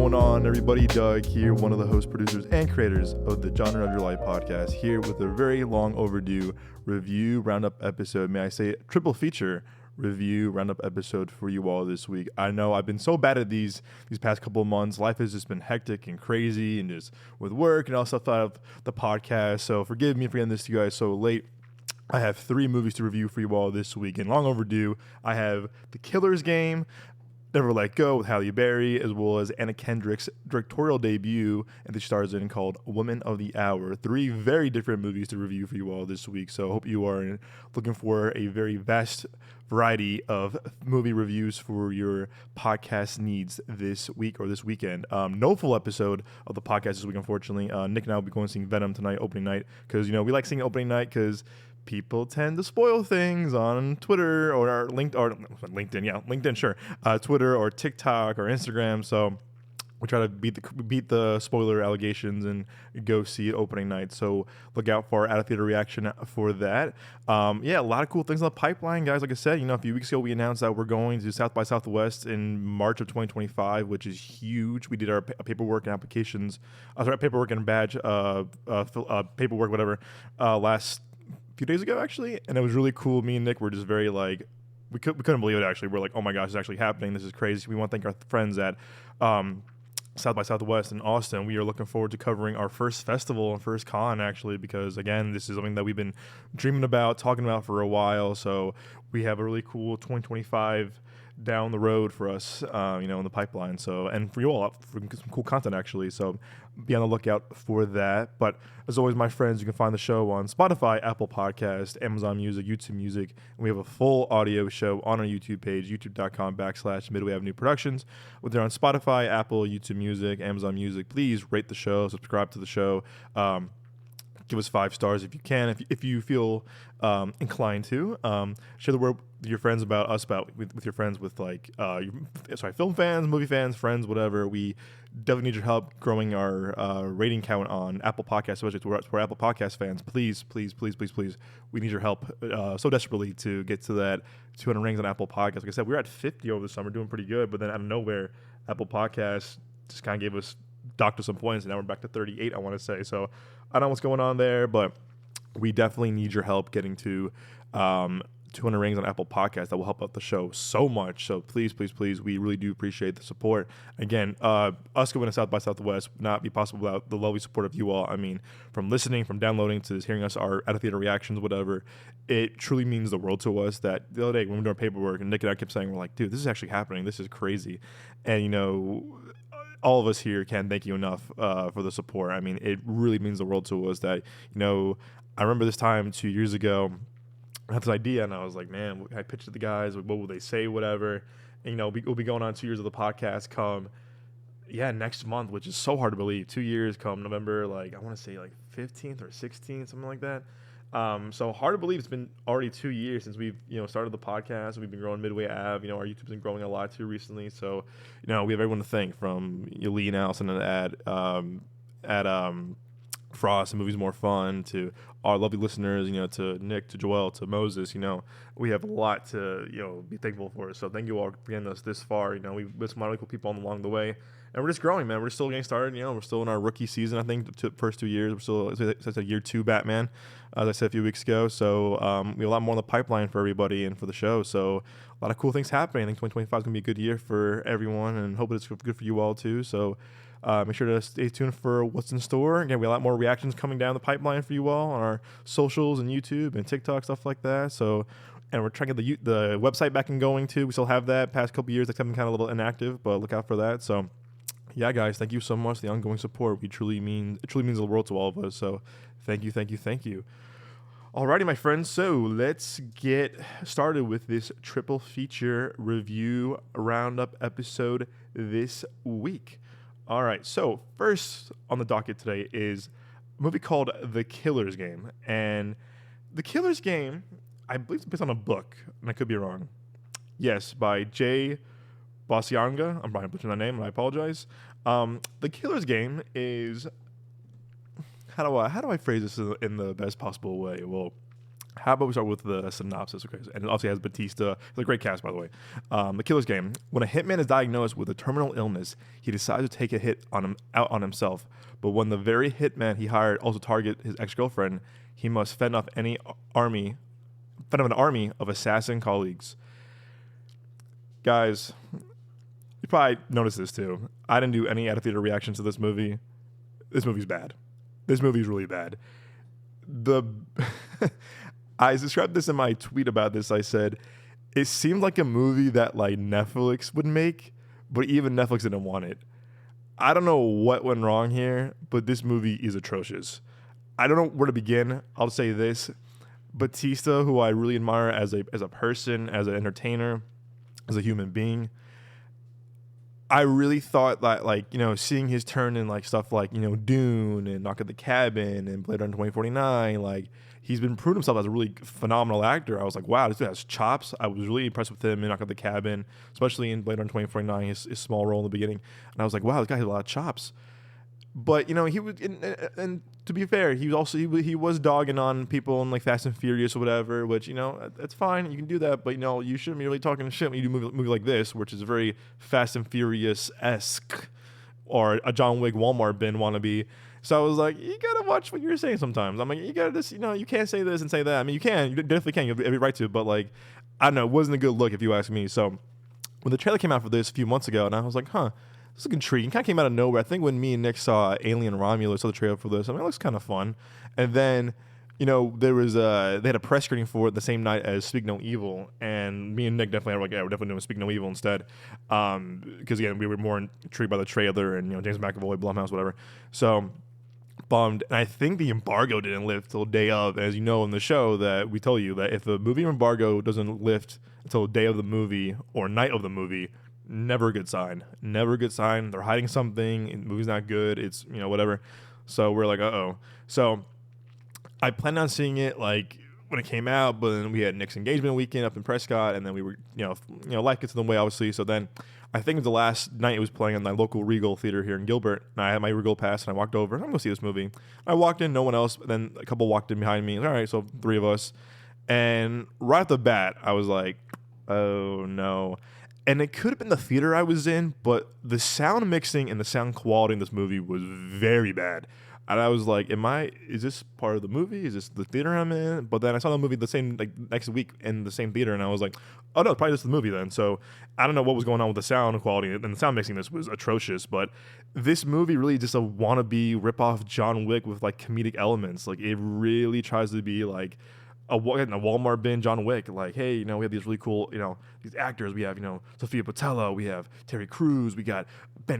going on, everybody? Doug here, one of the hosts, producers, and creators of the Genre of Your Life podcast, here with a very long overdue review roundup episode. May I say triple feature review roundup episode for you all this week. I know I've been so bad at these past couple of months. Life has just been hectic and crazy, and just with work and all stuff out of the podcast. So forgive me for getting this to you guys so late. I have 3 movies to review for you all this week, and long overdue. I have The Killer's Game, Never Let Go with Halle Berry, as well as Anna Kendrick's directorial debut and the stars in called Woman of the Hour. 3 very different movies to review for you all this week, so I hope you are looking for a very vast variety of movie reviews for your podcast needs this week or this weekend. No full episode of the podcast this week, unfortunately. Nick and I will be going to see Venom tonight, opening night, because, we like seeing opening night because people tend to spoil things on Twitter or LinkedIn, sure. Twitter or TikTok or Instagram. So we try to beat the spoiler allegations and go see it opening night. So look out for our out of theater reaction for that. A lot of cool things in the pipeline, guys. Like I said, a few weeks ago we announced that we're going to South by Southwest in March of 2025, which is huge. We did our paperwork and applications, paperwork and badge, paperwork, whatever, last few days ago, actually, and it was really cool. Me and Nick were just very we couldn't believe it, actually. We're like, oh my gosh, it's actually happening. This is crazy. We want to thank our friends at South by Southwest in Austin. We are looking forward to covering our first festival and first con, actually, because again, this is something that we've been dreaming about, talking about for a while. So we have a really cool 2025 down the road for us, in the pipeline. So, and for you all, for some cool content, actually. So be on the lookout for that. But as always, my friends, you can find the show on Spotify, Apple Podcast, Amazon Music, YouTube Music. And we have a full audio show on our YouTube page, youtube.com/Midway Avenue Productions. They're on Spotify, Apple, YouTube Music, Amazon Music. Please rate the show, subscribe to the show. Give us 5 stars if you can, if you feel inclined to. Share the word with your friends about us, with your friends, with film fans, movie fans, friends, whatever. We definitely need your help growing our rating count on Apple Podcasts, especially to our Apple Podcast fans. Please, we need your help so desperately to get to that 200 rings on Apple Podcasts. Like I said, we were at 50 over the summer, doing pretty good, but then out of nowhere, Apple Podcasts just kind of gave us, docked us some points, and now we're back to 38, I want to say. So I don't know what's going on there, but we definitely need your help getting to 200 rings on Apple Podcasts. That will help out the show so much. So please, we really do appreciate the support. Again, us going to South by Southwest would not be possible without the lovely support of you all. I mean, from listening, from downloading, to hearing us, our out-of-theater reactions, whatever, it truly means the world to us. That the other day when we were doing paperwork, and Nick and I kept saying, we're like, dude, this is actually happening. This is crazy. And, all of us here can't thank you enough for the support. I mean, it really means the world to us that, I remember this time 2 years ago, I had this idea, and I was like, man, I pitched it to the guys, what will they say, whatever. And, we'll be going on 2 years of the podcast come, next month, which is so hard to believe. 2 years come November, I want to say 15th or 16th, something like that. So hard to believe it's been already 2 years since we've, started the podcast. We've been growing Midway Ave. Our YouTube's been growing a lot too recently. So, we have everyone to thank, from Lee and Allison at Frost and Movies More Fun, to our lovely listeners, to Nick, to Joel, to Moses. We have a lot to, be thankful for. So thank you all for getting us this far. We've met some really cool people along the way. And we're just growing, man. We're still getting started. We're still in our rookie season, I think, the first 2 years. We're still, it's a year 2 Batman, as I said a few weeks ago. So we have a lot more in the pipeline for everybody and for the show. So a lot of cool things happening. I think 2025 is going to be a good year for everyone, and hope it's good for you all too. So make sure to stay tuned for what's in store. Again, we have a lot more reactions coming down the pipeline for you all on our socials and YouTube and TikTok, stuff like that. So, and we're trying to get the website back and going too. We still have that. Past couple years, it's been kind of a little inactive, but look out for that. So, yeah, guys, thank you so much for the ongoing support. It truly means the world to all of us. So, thank you. Alrighty, my friends. So let's get started with this triple feature review roundup episode this week. All right. So first on the docket today is a movie called The Killer's Game, and The Killer's Game, I believe it's based on a book, and I could be wrong. Yes, by Jay Basianga. I'm probably butchering that name, and I apologize. The Killer's Game is, how do I phrase this in the best possible way? Well, How about we start with the synopsis? Okay, and it obviously has Batista. It's a great cast, by the way. The Killer's Game. When a hitman is diagnosed with a terminal illness, he decides to take a hit out on himself. But when the very hitman he hired also target his ex-girlfriend, he must fend off an army of assassin colleagues. Guys, you probably noticed this too. I didn't do any out-of-theater reactions to this movie. This movie's bad. This movie's really bad. I described this in my tweet about this. I said, it seemed like a movie that like Netflix would make, but even Netflix didn't want it. I don't know what went wrong here, but this movie is atrocious. I don't know where to begin. I'll say this. Batista, who I really admire as a person, as an entertainer, as a human being, I really thought that, like, you know, seeing his turn in like stuff like, you know, Dune and Knock at the Cabin and Blade Runner 2049, like, he's been proved himself as a really phenomenal actor. I was like, wow, this dude has chops. I was really impressed with him in Knock at the Cabin, especially in Blade Runner 2049, his small role in the beginning. And I was like, wow, this guy has a lot of chops. But, you know, he was, and to be fair, he was dogging on people in like Fast and Furious or whatever, which, you know, that's fine. You can do that, but, you know, you shouldn't be really talking shit when you do a movie like this, which is very Fast and Furious-esque, or a John Wick Walmart bin wannabe. So I was like, you gotta watch what you're saying sometimes. I'm like, you gotta just, you know, you can't say this and say that. I mean, you definitely can. You have every right to, but like, I don't know, it wasn't a good look if you ask me. So when the trailer came out for this a few months ago, and I was like, this is intriguing. Kind of came out of nowhere. I think when me and Nick saw Alien Romulus, saw the trailer for this, I mean, it looks kind of fun. And then, you know, there was they had a press screening for it the same night as Speak No Evil, and me and Nick definitely were like, yeah, we're definitely doing Speak No Evil instead, because again, we were more intrigued by the trailer and, you know, James McAvoy, Blumhouse, whatever. So bummed. And I think the embargo didn't lift till day of. As you know in the show that we tell you that if the movie embargo doesn't lift until day of the movie or night of the movie, never a good sign. Never a good sign. They're hiding something. The movie's not good. It's, you know, whatever. So we're like, uh-oh. So I planned on seeing it like when it came out, but then we had Nick's engagement weekend up in Prescott, and then we were, you know, life gets in the way, obviously. So then I think it was the last night it was playing in my local Regal theater here in Gilbert, and I had my Regal pass, and I walked over. I'm going to see this movie. I walked in, no one else. But then a couple walked in behind me. All right, so 3 of us. And right off the bat, I was like, oh, no. And it could have been the theater I was in, but the sound mixing and the sound quality in this movie was very bad. And I was like, is this part of the movie? Is this the theater I'm in? But then I saw the movie the same, like, next week in the same theater, and I was like, oh no, it's probably just the movie then. So I don't know what was going on with the sound quality, and the sound mixing this was atrocious, but this movie really just a wannabe rip-off John Wick with like comedic elements. Like, it really tries to be like a Walmart bin John Wick. Like, hey, you know, we have these really cool, you know, these actors. We have, you know, Sophia Boutella. We have Terry Crews. We got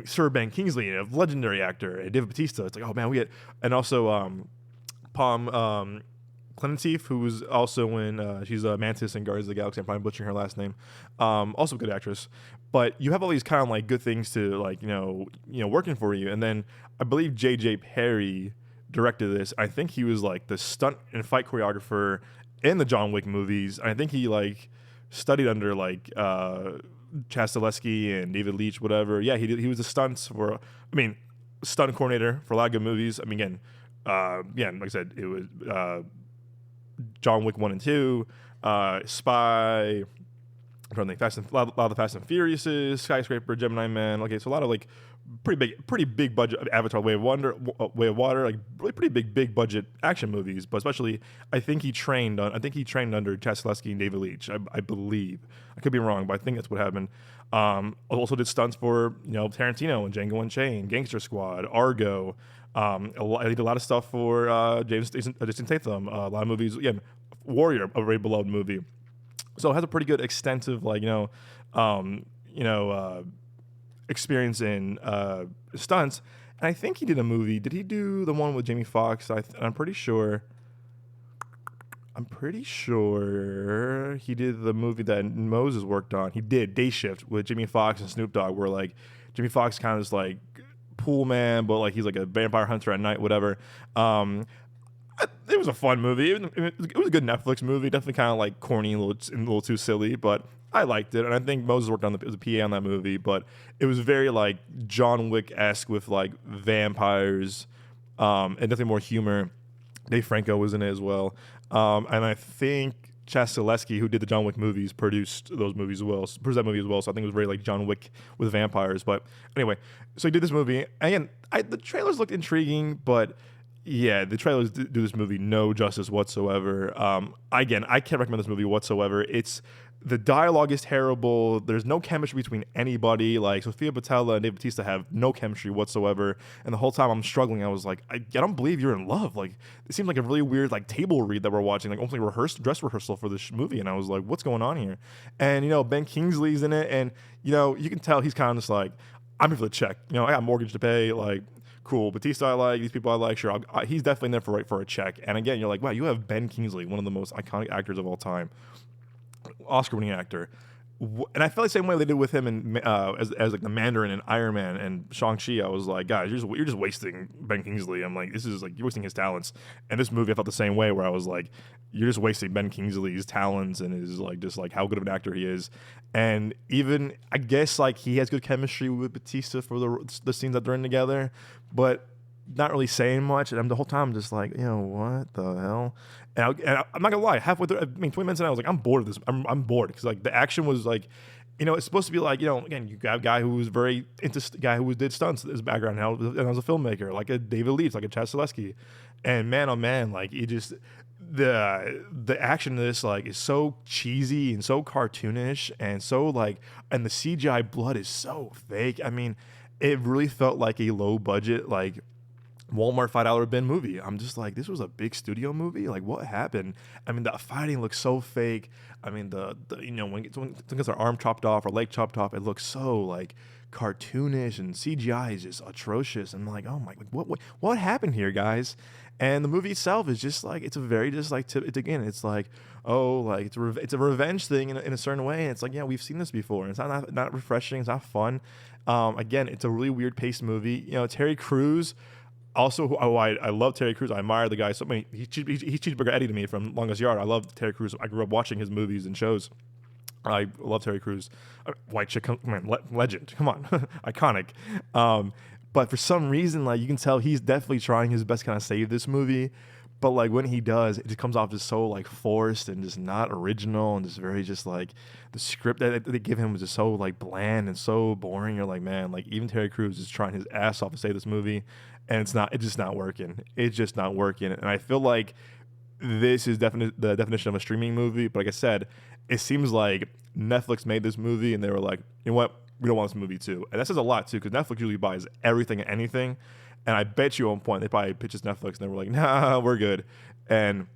Sir Ben Kingsley, a legendary actor, and David Batista. It's like, oh man, and also Palm Clementif, who was also in, she's a Mantis in Guardians of the Galaxy. I'm probably butchering her last name. Also a good actress. But you have all these kind of like good things to like, you know, working for you. And then I believe J.J. Perry directed this. I think he was like the stunt and fight choreographer in the John Wick movies. I think he like studied under like Chaz Stahelski and David Leitch, whatever. Yeah, he was the stunt coordinator for a lot of good movies. I mean, again, like I said, it was John Wick 1 and 2, Spy, I'm trying to think, a lot of the Fast and Furiouses, Skyscraper, Gemini Man. Okay, so a lot of like pretty big budget Avatar, Way of Water, like really pretty big budget action movies. But especially, I think he trained under Chaz Stahelski and David Leitch. I believe. I could be wrong, but I think that's what happened. Also did stunts for, you know, Tarantino and Django Unchained, Gangster Squad, Argo. I did a lot of stuff for Jason Statham. A lot of movies. Yeah, Warrior, a very beloved movie. So it has a pretty good extensive, like, experience in stunts. And I think he did a movie. Did he do the one with Jamie Foxx? I'm pretty sure he did the movie that Moses worked on. He did Day Shift with Jamie Foxx and Snoop Dogg, where like Jamie Foxx kind of is like pool man, but like he's like a vampire hunter at night, whatever. It was a fun movie. It was a good Netflix movie. Definitely kind of like corny and a little too silly, but I liked it. And I think Moses worked on the PA on that movie, but it was very like John Wick-esque with like vampires, and definitely more humor. Dave Franco was in it as well. And I think Chas Zaleski, who did the John Wick movies, produced those movies as well. Produced that movie as well. So I think it was very like John Wick with vampires. But anyway, so he did this movie. Again, the trailers looked intriguing, but yeah, the trailers do this movie no justice whatsoever. Again, I can't recommend this movie whatsoever. The dialogue is terrible. There's no chemistry between anybody. Like Sofia Boutella and Dave Bautista have no chemistry whatsoever. And the whole time I'm struggling, I was like, I don't believe you're in love. Like it seemed like a really weird like table read that we're watching, like almost like dress rehearsal for this movie. And I was like, what's going on here? And Ben Kingsley's in it, and you can tell he's kind of just like, I'm here for the check. I got a mortgage to pay. Like, cool. Batista I like. These people I like. Sure, he's definitely there for a check. And again, you're like, wow, you have Ben Kingsley, one of the most iconic actors of all time. Oscar-winning actor, and I felt the same way they did with him in as like the Mandarin and Iron Man and Shang-Chi. I was like, guys, you're just wasting Ben Kingsley. I'm like, this is like you're wasting his talents. And this movie, I felt the same way, where I was like, you're just wasting Ben Kingsley's talents and his like just like how good of an actor he is. And even I guess like he has good chemistry with Batista for the scenes that they're in together, but not really saying much. And the whole time I'm just like, what the hell? And I'm not gonna lie, halfway through, 20 minutes in, I was like, I'm bored of this. I'm bored because like the action was like, it's supposed to be like, again, you got a guy who was very into guy who did stunts. His background and as a filmmaker, like a David Leitch, like a Chas Zaleski, and man, oh man, like it just the action in this like is so cheesy and so cartoonish and so like, and the CGI blood is so fake. I mean, it really felt like a low budget like Walmart $5 bin movie. I'm just like, this was a big studio movie. Like, what happened? I mean, the fighting looks so fake. I mean, when gets their arm chopped off or leg chopped off, it looks so like cartoonish, and CGI is just atrocious. I'm like, oh my, what happened here, guys? And the movie itself is just like, it's a very just like it's like, oh, like it's a revenge thing in a certain way. And it's like, yeah, we've seen this before. And it's not refreshing. It's not fun. Again, it's a really weird paced movie. Terry Crews. Also, I love Terry Crews. I admire the guy. He's Cheeseburger Eddie to me from Longest Yard. I love Terry Crews. I grew up watching his movies and shows. I love Terry Crews. White chick, come on, legend. Come on, iconic. But for some reason, like you can tell, he's definitely trying his best to kind of save this movie. But like when he does, it just comes off just so like forced and just not original and just very just like the script that they give him was just so like bland and so boring. You're like, man, like even Terry Crews is trying his ass off to save this movie, and it's just not working. It's just not working. And I feel like this is the definition of a streaming movie. But like I said, it seems like Netflix made this movie and they were like, you know what, we don't want this movie too. And that says a lot too, because Netflix usually buys everything and anything. And I bet you at one point they probably pitched Netflix and they were like, nah, we're good. And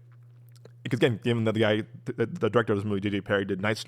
because again, given that the director of this movie, J.J. Perry, did night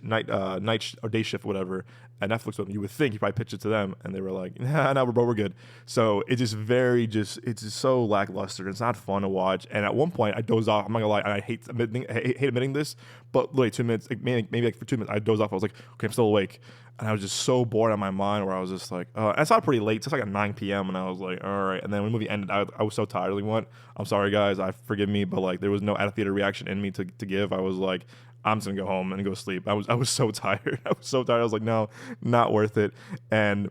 or day shift, whatever, at Netflix with them, you would think he probably pitched it to them, and they were like, nah, no, we're good. So it's just it's just so lackluster. It's not fun to watch. And at one point, I dozed off. I'm not gonna lie, and I hate admitting this, but literally 2 minutes, maybe like for 2 minutes, I dozed off. I was like, okay, I'm still awake. And I was just so bored on my mind where I was just like, I saw it pretty late. It's like at 9 p.m. And I was like, all right. And then when the movie ended, I was so tired. I really went, I'm sorry, guys. Forgive me. But like, there was no out-of-theater reaction in me to give. I was like, I'm just going to go home and go sleep. I was so tired. I was so tired. I was like, no, not worth it. And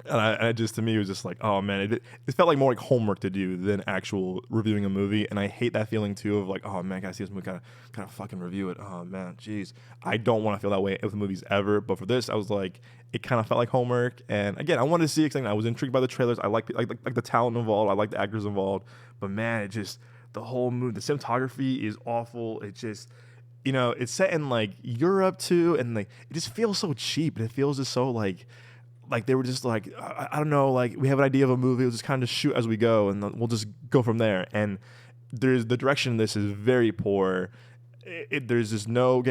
I just, to me, it was just like, oh man, it felt like more like homework to do than actual reviewing a movie. And I hate that feeling too of like, oh man, can I see this movie? Kind of fucking review it. Oh man, jeez. I don't want to feel that way with movies ever. But for this, I was like, it kind of felt like homework. And again, I wanted to see it because I was intrigued by the trailers. I like the talent involved. I like the actors involved. But man, it just, the whole movie, the cinematography is awful. It just, it's set in like Europe too. And like, it just feels so cheap. And it feels just so like they were just like, I don't know, like we have an idea of a movie, we'll just kind of shoot as we go and we'll just go from there. And the direction in this is very poor. There's no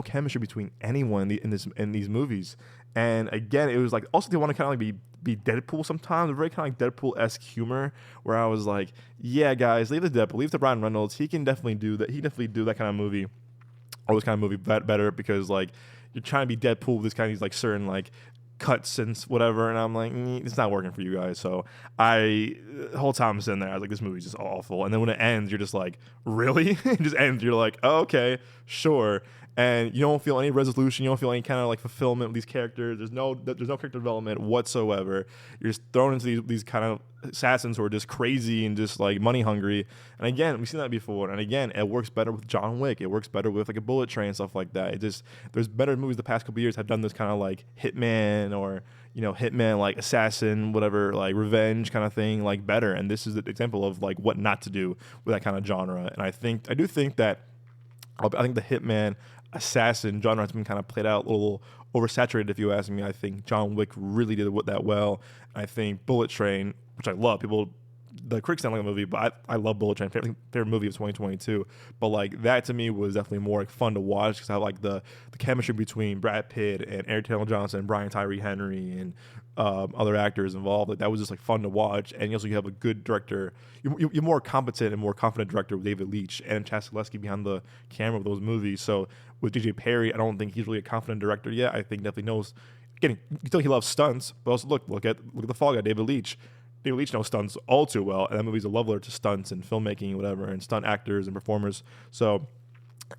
chemistry between anyone in these movies. And again, it was like, also they want to kind of like be Deadpool sometimes, very kind of like Deadpool-esque humor, where I was like, yeah guys, leave the Deadpool, leave the Ryan Reynolds, he can definitely do that. He definitely do that kind of movie, or this kind of movie better, because like you're trying to be Deadpool with this kind of these like certain like cuts and whatever, and I'm like, it's not working for you guys. So the whole time I'm sitting there, I was like, this movie's just awful. And then when it ends, you're just like, really? It just ends. You're like, oh, okay, sure. and you don't feel any resolution. You don't feel any kind of like fulfillment with these characters. There's no character development whatsoever. You're just thrown into these kind of assassins who are just crazy and just like money hungry. And again, we've seen that before. And again, it works better with John Wick. It works better with like a Bullet Train and stuff like that. It just, there's better movies the past couple years have done this kind of like Hitman or, Hitman, like assassin, whatever, like revenge kind of thing, like better. And this is the example of like what not to do with that kind of genre. And I do think the Hitman assassin genre has been kind of played out a little oversaturated, if you ask me. I think John Wick really did that well. I think Bullet Train, which I love, the critics don't like the movie, but I love Bullet Train, favorite movie of 2022. But like that to me was definitely more like fun to watch because I like the chemistry between Brad Pitt and Aaron Taylor Johnson, Brian Tyree Henry, and other actors involved. Like that was just like fun to watch. And also you have a good director, you're more competent and more confident director with David Leitch and Chad Stahelski behind the camera of those movies. So with DJ Perry, I don't think he's really a confident director yet. I think definitely knows. Again, you can tell he loves stunts, but also look at the Fall Guy, David Leitch. David Leitch knows stunts all too well, and that movie's a leveler to stunts and filmmaking and whatever, and stunt actors and performers. So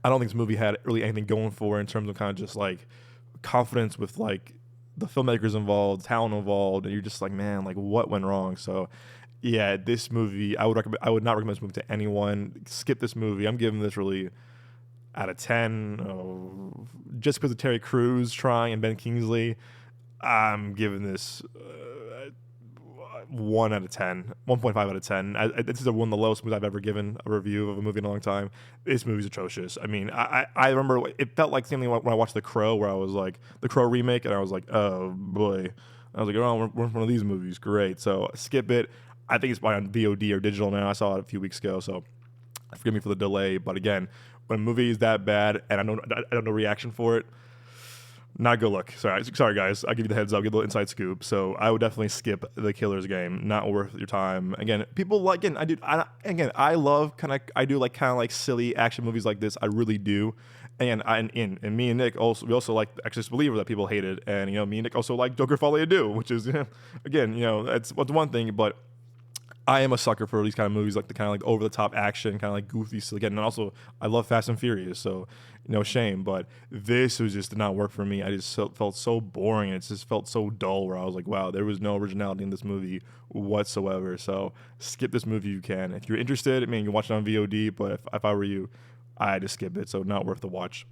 I don't think this movie had really anything going for it in terms of kind of just like confidence with like the filmmakers involved, talent involved, and you're just like, man, like what went wrong? So yeah, this movie, I would not recommend this movie to anyone. Skip this movie. I'm giving this really out of 10, just because of Terry Crews trying and Ben Kingsley. I'm giving this 1 out of 10, 1.5 out of 10. This is one of the lowest movies I've ever given a review of a movie in a long time. This movie's atrocious. I mean, I remember it felt like something when I watched The Crow, where I was like, the Crow remake, and I was like, oh boy. I was like, oh, we're one of these movies. Great. So skip it. I think it's probably on VOD or digital now. I saw it a few weeks ago, so forgive me for the delay. But again, when a movie is that bad and I don't know reaction for it, not a good look. Sorry guys. I'll give you the heads up, give you a little inside scoop. So I would definitely skip The Killer's Game. Not worth your time. Again, people like, I do like silly action movies like this. I really do. And me and Nick also, we also like Exorcist Believer that people hated. And, me and Nick also like Joker Folie à Deux, which is, again, that's one thing, but I am a sucker for these kind of movies, like the kind of like over the top action, kind of like goofy. So again, and also I love Fast and Furious, so no shame. But this was just did not work for me. I just felt so boring. It just felt so dull. Where I was like, wow, there was no originality in this movie whatsoever. So skip this movie if you can. If you're interested, I mean, you can watch it on VOD. But if I were you, I'd just skip it. So not worth the watch.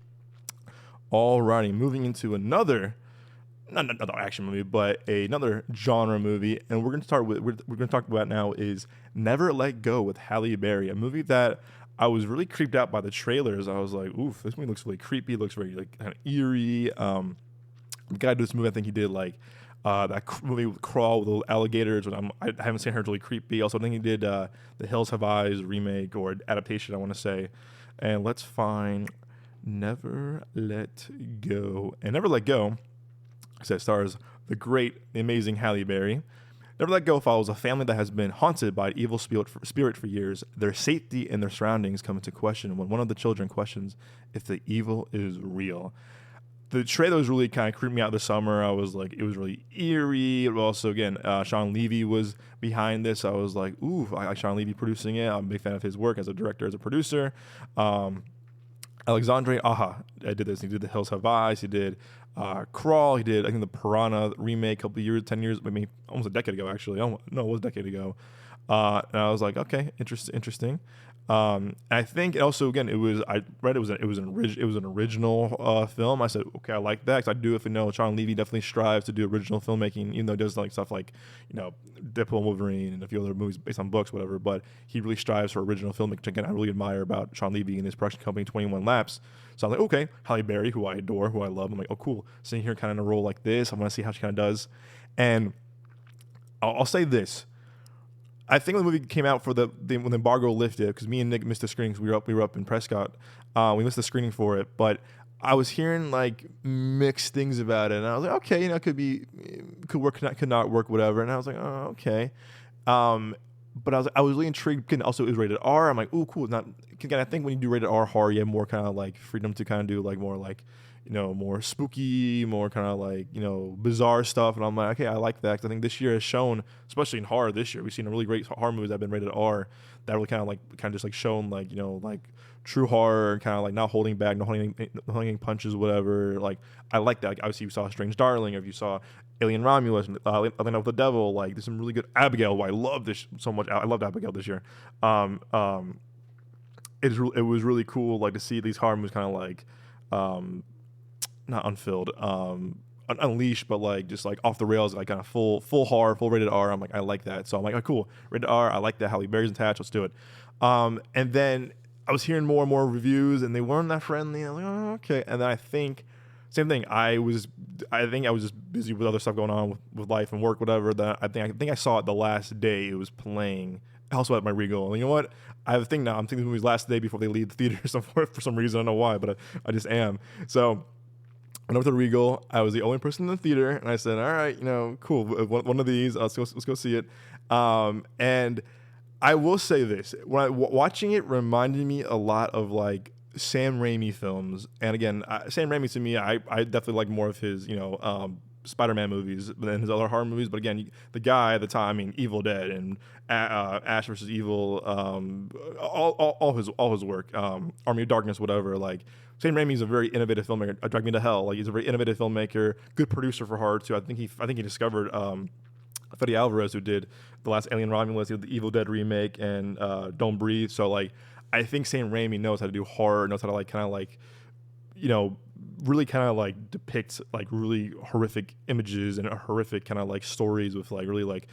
Alrighty, moving into another. Not another action movie, but another genre movie, and we're going to talk about now is Never Let Go with Halle Berry, a movie that I was really creeped out by the trailers. I was like, oof, this movie looks really creepy, looks very like kind of eerie. The guy who did this movie, I think he did like that movie with Crawl with little alligators, but I haven't seen her. It's really creepy. Also, I think he did The Hills Have Eyes remake or adaptation, I want to say. And let's find Never Let Go. And Never Let Go, that stars the amazing Halle Berry. Never Let Go follows a family that has been haunted by an evil spirit for years. Their safety and their surroundings come into question when one of the children questions if the evil is real. The trailer was really kind of creeped me out this summer. I was like, it was really eerie. Also, again, Sean Levy was behind this. I was like, ooh, I like Sean Levy producing it. I'm a big fan of his work as a director, as a producer. Alexandre Aja did this. He did The Hills Have Eyes. He did Crawl. He did, I think, the Piranha remake a couple years, 10 years, almost a decade ago, actually. No, it was a decade ago. And I was like, okay, interesting. I think also, again, I read it was an original film. I said, okay, I like that, because I do, if you know, Sean Levy definitely strives to do original filmmaking, even though he does like stuff like, Deadpool and Wolverine and a few other movies based on books, whatever. But he really strives for original filmmaking, which again I really admire about Sean Levy and his production company 21 Laps. So I'm like, okay, Halle Berry, who I adore, who I love. I'm like, oh, cool. Sitting here kind of in a role like this, I want to see how she kind of does. And I'll say this. I think when the movie came out when the embargo lifted, because me and Nick missed the screenings, we were up in Prescott. We missed the screening for it, but I was hearing like mixed things about it, and I was like, okay, could work, could not work, whatever. And I was like, oh, okay. But I was really intrigued. And also, it was rated R. I'm like, ooh, cool. Not again. I think when you do rated R horror, you have more kind of like freedom to kind of do like more like, more spooky, more kind of like, bizarre stuff. And I'm like, okay, I like that. 'Cause I think this year has shown, especially in horror this year, we've seen a really great horror movies that have been rated R that really kind of just like shown like, like true horror, kind of like not holding back, not holding any punches, whatever. Like, I like that. Like, obviously, you saw Strange Darling, or if you saw Alien Romulus, Atlanta with the Devil, like, there's some really good Abigail. Who I love this so much. I loved Abigail this year. It was really cool, like, to see these horror movies kind of like, not unfilled, unleashed, but like just like off the rails, like kind of full horror, full rated R. I'm like, I like that. So I'm like, oh, cool, rated R. I like that. Halle Berry's attached. Let's do it. And then I was hearing more and more reviews, and they weren't that friendly. I'm like, oh, okay. And then I think same thing. I think I was just busy with other stuff going on with life and work, whatever. That I think I saw it the last day it was playing. Also at my Regal. And you know what? I have a thing now. I'm thinking the movie's last day before they leave the theater for some reason. I don't know why, but I just am. So went over to the Regal. I was the only person in the theater, and I said, all right, cool. One of these. Let's go see it. And I will say this. Watching it reminded me a lot of like Sam Raimi films. And again, Sam Raimi, to me, I definitely like more of his, Spider-Man movies than his other horror movies. But again, the guy at the time, I mean, Evil Dead and Ash vs. Evil, all his work, Army of Darkness, whatever. Like, Sam Raimi's a very innovative filmmaker. Drag Me to Hell. Like, he's a very innovative filmmaker, good producer for horror too. I think he discovered Fede Alvarez, who did the last Alien Romulus, he did the Evil Dead remake, and Don't Breathe. So like, I think Sam Raimi knows how to do horror, knows how to like kind of like, really kind of like depict like really horrific images and horrific kind of like stories with like really like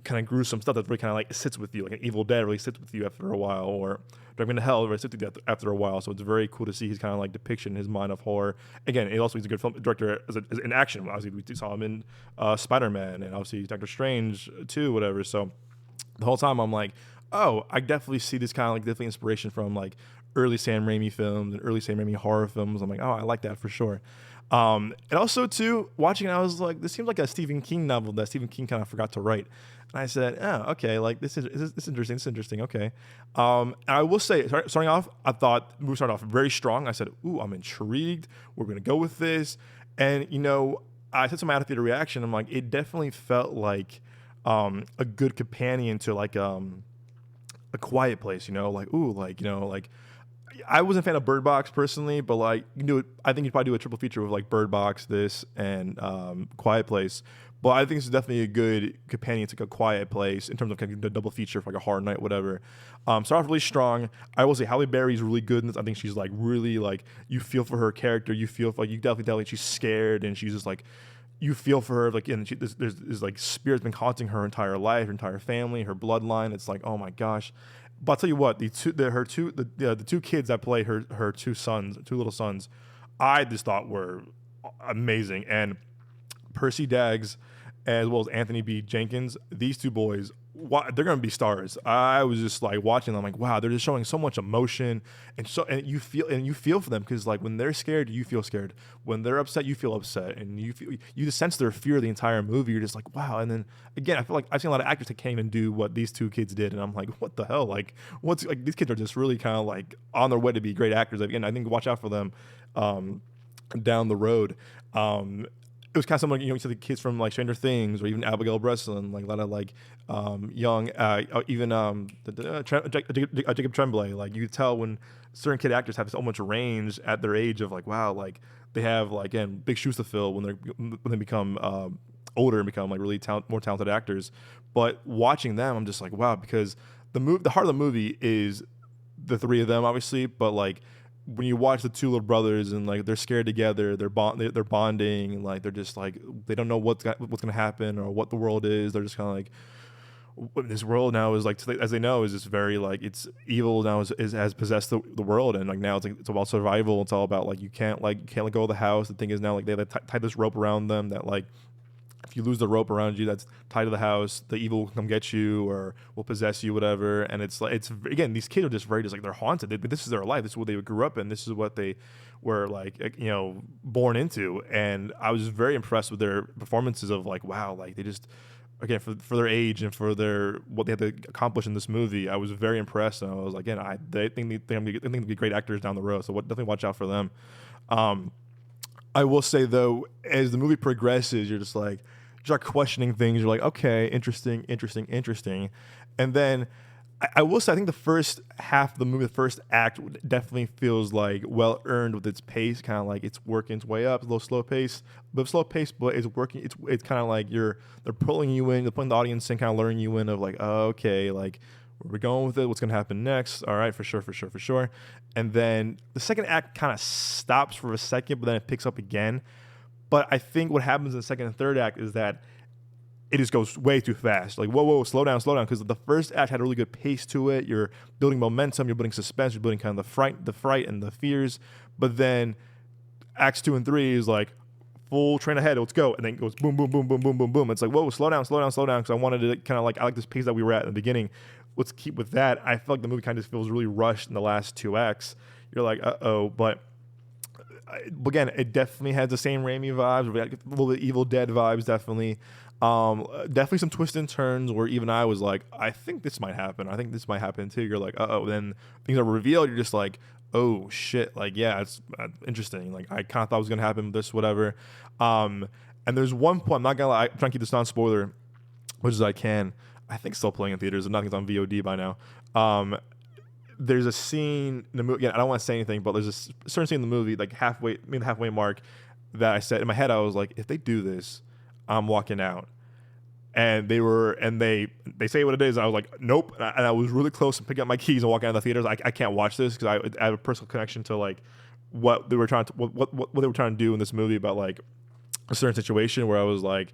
kind of gruesome stuff that really kind of like sits with you, like an Evil Dead really sits with you after a while, or Drag Me to Hell really sits with you after a while. So it's very cool to see his kind of like depiction in his mind of horror. Again, he's a good film director as in action. Obviously, we saw him in Spider-Man, and obviously Doctor Strange too, whatever. So the whole time I'm like, oh, I definitely see this kind of like definitely inspiration from like early Sam Raimi films and early Sam Raimi horror films. I'm like, oh, I like that for sure. And also too, watching it, I was like, this seems like a Stephen King novel that Stephen King kind of forgot to write. And I said, oh, okay, like this is interesting. This is interesting. Okay. And I will say, starting off, I thought the movie started off very strong. I said, ooh, I'm intrigued. We're gonna go with this. And I said to my out of theater reaction, I'm like, it definitely felt like a good companion to like A Quiet Place. Like, ooh, like. I wasn't a fan of Bird Box personally, but like I think you'd probably do a triple feature with like Bird Box, this, and Quiet Place. But I think this is definitely a good companion to like A Quiet Place in terms of kind of the double feature for like a horror night, whatever. Start off really strong. I will say Halle Berry's really good in this. I think she's like really like, you feel for her character. You feel for, like, you definitely tell like she's scared, and she's just like, you feel for her, like, and there's like spirits been haunting her entire life, her entire family, her bloodline. It's like, oh my gosh. But I'll tell you what, the two kids that play her two little sons, I just thought were amazing. And Percy Daggs, as well as Anthony B. Jenkins, these two boys, they're gonna be stars. I was just like watching them, like, wow, they're just showing so much emotion, and you feel for them, because like when they're scared, you feel scared. When they're upset, you feel upset, and you just sense their fear the entire movie. You're just like, wow. And then again, I feel like I've seen a lot of actors that can't even do what these two kids did, and I'm like, what the hell? Like, what's like, these kids are just really kind of like on their way to be great actors. Again, I think watch out for them down the road. It was kind of similar, you see the kids from like Stranger Things, or even Abigail Breslin, like a lot of like young, even Jacob Tremblay. Like, you could tell when certain kid actors have so much range at their age of like, wow, like they have like, again, big shoes to fill when they become older and become like really more talented actors. But watching them, I'm just like, wow, because the heart of the movie is the three of them, obviously, but like, when you watch the two little brothers and like they're scared together, they're bonding, and like they're just like, they don't know what's gonna happen or what the world is. They're just kind of like, this world now is like, as they know, is just very like, it's evil now has possessed the world, and like now it's like, it's about survival. It's all about like, you can't let go of the house. The thing is now, like, they tie this rope around them that like, if you lose the rope around you that's tied to the house, the evil will come get you or will possess you, whatever. And it's like, again, these kids are just very, just like, they're haunted. This is their life. This is what they grew up in. This is what they were like, born into. And I was very impressed with their performances of like, wow, like they just, again, for their age and for what they had to accomplish in this movie, I was very impressed. And I was like, again, they think they're going to be great actors down the road. So definitely watch out for them. I will say though, as the movie progresses, you're just like you start questioning things. You're like, okay, interesting, interesting, interesting, and then I will say I think the first half of the movie, the first act, definitely feels like well earned with its pace. Kind of like it's working its way up, a little slow pace, but it's working. It's kind of like they're pulling you in, they're putting the audience in, kind of luring you in of like, oh, okay, like where we're going with it, what's gonna happen next? All right, for sure, for sure, for sure. And then the second act kind of stops for a second, but then it picks up again. But I think what happens in the second and third act is that it just goes way too fast. Like, whoa, slow down. Because the first act had a really good pace to it. You're building momentum, you're building suspense, you're building kind of the fright and the fears. But then acts 2 and 3 is like full train ahead, let's go. And then it goes boom, boom, boom, boom, boom, boom, boom. It's like, whoa, slow down. Because I wanted to kind of like, I like this pace that we were at in the beginning. Let's keep with that. I feel like the movie kind of just feels really rushed in the last 2 acts. You're like, uh-oh. But again, it definitely has the same Raimi vibes, a little bit Evil Dead vibes, definitely. Definitely some twists and turns where even I was like, I think this might happen. I think this might happen too. You're like, uh-oh. Then things are revealed. You're just like, oh, shit. Like, yeah, it's interesting. Like, I kind of thought it was going to happen, this, whatever. And there's one point, I'm not going to lie, I'm trying to keep this non-spoiler, which is I can. I think still playing in theaters. Nothing's on VOD by now. There's a scene in the movie. Again, I don't want to say anything, but there's a certain scene in the movie, like halfway mark, that I said in my head, I was like, if they do this, I'm walking out. And they say what it is. I was like, nope. And I was really close to picking up my keys and walking out of the theaters. I can't watch this because I have a personal connection to like what they were trying to what they were trying to do in this movie about like a certain situation where I was like,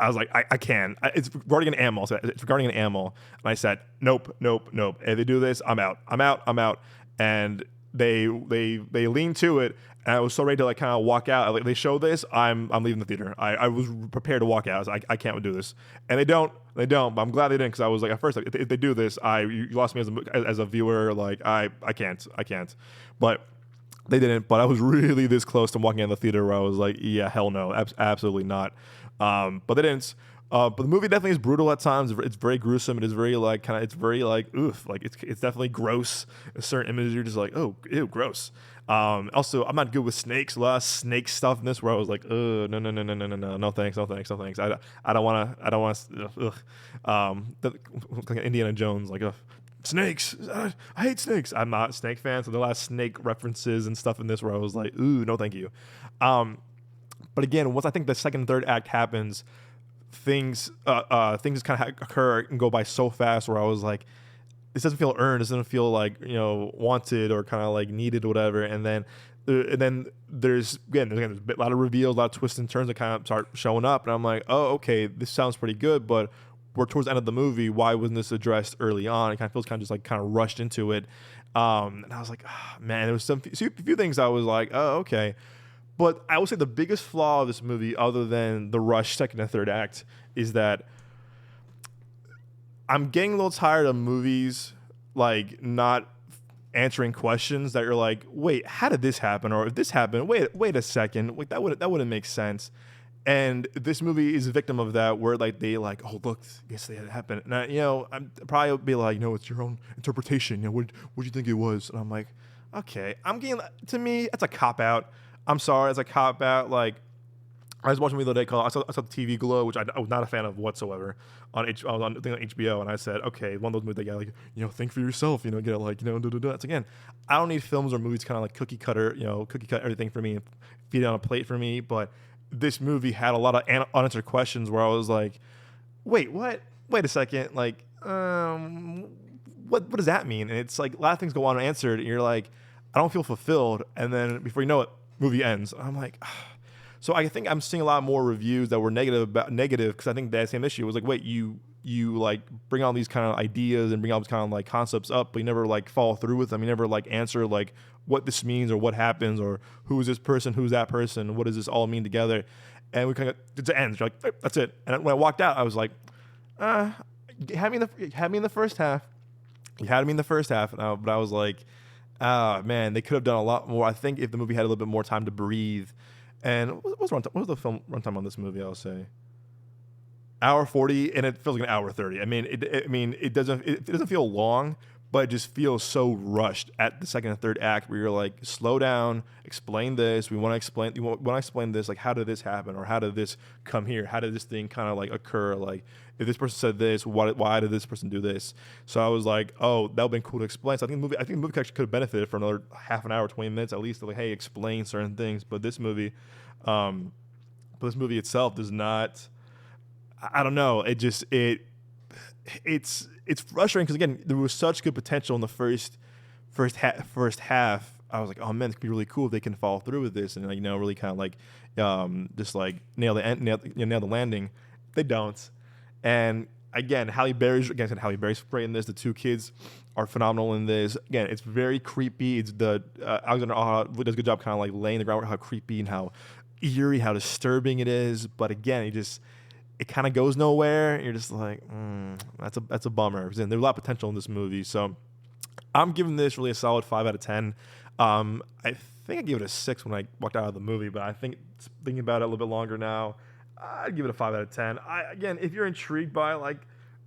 I can. It's regarding an animal. It's regarding an animal. And I said, nope. If they do this, I'm out. And they leaned to it. And I was so ready to like kind of walk out. Like, they show this, I'm leaving the theater. I was prepared to walk out. I was like, I can't do this. And they don't. But I'm glad they didn't, because I was like, at first, like, if they do this, you lost me as a viewer. Like, I can't. But they didn't. But I was really this close to walking out of the theater where I was like, yeah, hell no, absolutely not. But they didn't. But the movie definitely is brutal at times. It's very gruesome. It is very like it's very like oof. Like it's definitely gross. Certain images you're just like, oh, ew, gross. Also, I'm not good with snakes. A lot of snake stuff in this where I was like, no thanks. I don't want to. Like Indiana Jones, like snakes. I hate snakes. I'm not a snake fan, so there are a lot of snake references and stuff in this where I was like, ooh, no, thank you. But again, once I think the second and third act happens, things kind of occur and go by so fast where I was like, this doesn't feel earned. This doesn't feel like, wanted or kind of like needed or whatever. And then there's a lot of reveals, a lot of twists and turns that kind of start showing up. And I'm like, oh, okay, this sounds pretty good, but we're towards the end of the movie. Why wasn't this addressed early on? It kind of feels kind of just like kind of rushed into it. And I was like, man, there was a few things I was like, oh, okay. But I would say the biggest flaw of this movie, other than the rush second and third act, is that I'm getting a little tired of movies like not answering questions that you're like, wait, how did this happen? Or if this happened, wait a second, like that wouldn't make sense. And this movie is a victim of that, where like they like, oh look, yes, that happened. And I'm probably be like, no, it's your own interpretation. What do you think it was? And I'm like, okay, to me, that's a cop out. I'm sorry, it's a cop out. Like, I was watching a movie the other day called I saw the TV Glow, which I was not a fan of whatsoever. I was on HBO, and I said, okay, one of those movies that got like, think for yourself, get it like, It's again, I don't need films or movies kind of like cookie cut everything for me and feed it on a plate for me. But this movie had a lot of unanswered questions where I was like, wait, what? Wait a second, like, what does that mean? And it's like a lot of things go unanswered, and you're like, I don't feel fulfilled. And then before you know it, movie ends. I'm like, so I think I'm seeing a lot more reviews that were negative because I think that same issue was like, wait, you like bring all these kind of ideas and bring all these kind of like concepts up, but you never like follow through with them. You never like answer like what this means or what happens or who is this person, who's that person, what does this all mean together? And we kind of it ends. You're like, that's it. And when I walked out, I was like, you had me in the first half. You had me in the first half, but I was like, man, they could have done a lot more. I think if the movie had a little bit more time to breathe. And what was the film runtime on this movie? I'll say hour 40, and it feels like an hour 30. I mean, it doesn't feel long, but it just feels so rushed at the second and third act where you're like, slow down, explain this. We want to explain this. Like, how did this happen? Or how did this come here? How did this thing kind of like occur? Like, if this person said this, why did this person do this? So I was like, oh, that would have been cool to explain. So I think the movie actually could have benefited from another half an hour, 20 minutes at least to like, hey, explain certain things. But this movie itself does not, I don't know. It's frustrating because again there was such good potential in the first half. I was like, oh man, this could be really cool if they can follow through with this and like, really kind of like just like nail the landing. They don't. And again, Halle Berry's great in this. The two kids are phenomenal in this. Again, it's very creepy. It's the Alexander Aja does a good job kind of like laying the groundwork how creepy and how eerie, how disturbing it is. But again, it kind of goes nowhere. And you're just like, that's a bummer. There's a lot of potential in this movie. So I'm giving this really a solid 5 out of 10. I think I gave it a 6 when I walked out of the movie, but I think thinking about it a little bit longer now, I'd give it a 5 out of 10. Again, if you're intrigued by like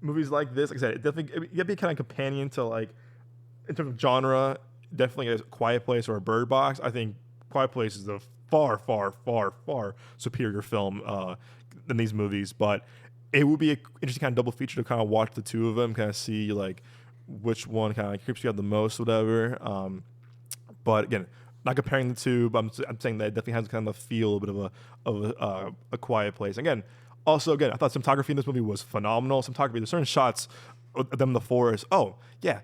movies like this, like I said, it definitely you gotta be kind of companion to like in terms of genre, definitely a Quiet Place or a Bird Box. I think Quiet Place is a far, far, far, far superior film than these movies, but it would be an interesting kind of double feature to kind of watch the two of them, kind of see like which one kind of like creeps you out the most, whatever. But again, not comparing the two, but I'm saying that it definitely has kind of a feel, a bit of a Quiet Place. Again, also again, I thought cinematography in this movie was phenomenal. There's certain shots of them in the forest. Oh yeah.